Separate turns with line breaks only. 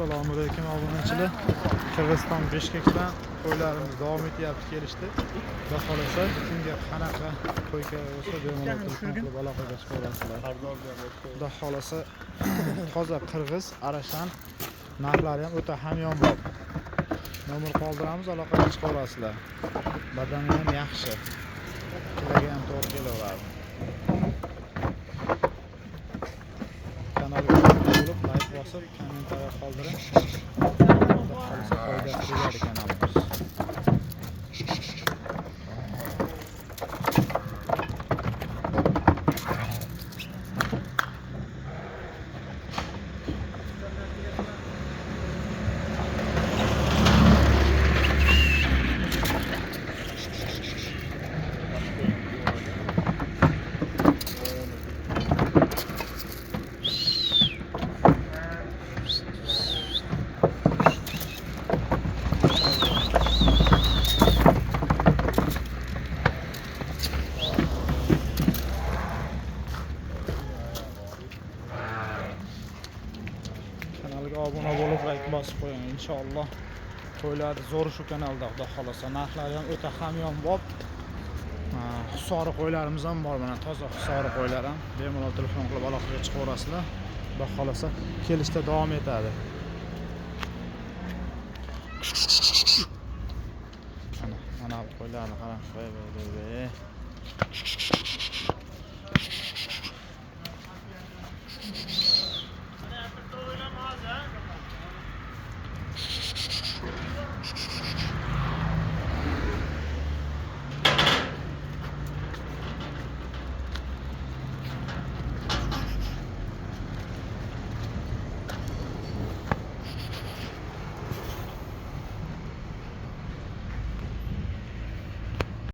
Assalomu alaykum obunachilar. Qirg'iziston Bishkekdan qo'ylarimiz davom etyapti kelishdi. Xudo xolasa kimga qanaqa qo'y kerak bo'lsa bemalol telefon qilib aloqaga chiqa olasizlar. Xudo xolasa toza qirg'iz arashan, narxlari ham o'ta hamyonbop. Nomer qoldiramiz, aloqaga chiqa olasizlar. Badani ham yaxshi. Kiloga ham to'g'ri kelaveradi. Kanalga obuna bo'lib, like bosib, kommentariy qoldiring. Xudo xolasa foydasi tegadi kanalimiz. Kanalga obuna bo'lib, like bosib qo'ying. Inshaalloh to'ylarni zo'r shu kanalda, xudo xolasa. Narxlari ham o'ta hamyonbop. Hisori qo'ylarimiz ham bor, mana toza hisori qo'ylar ham. Bemalol telefon qilib aloqaga chiqaverasizlar. Xudo xolasa kelishda davom etadi. Mana bu qo'ylarni qarang,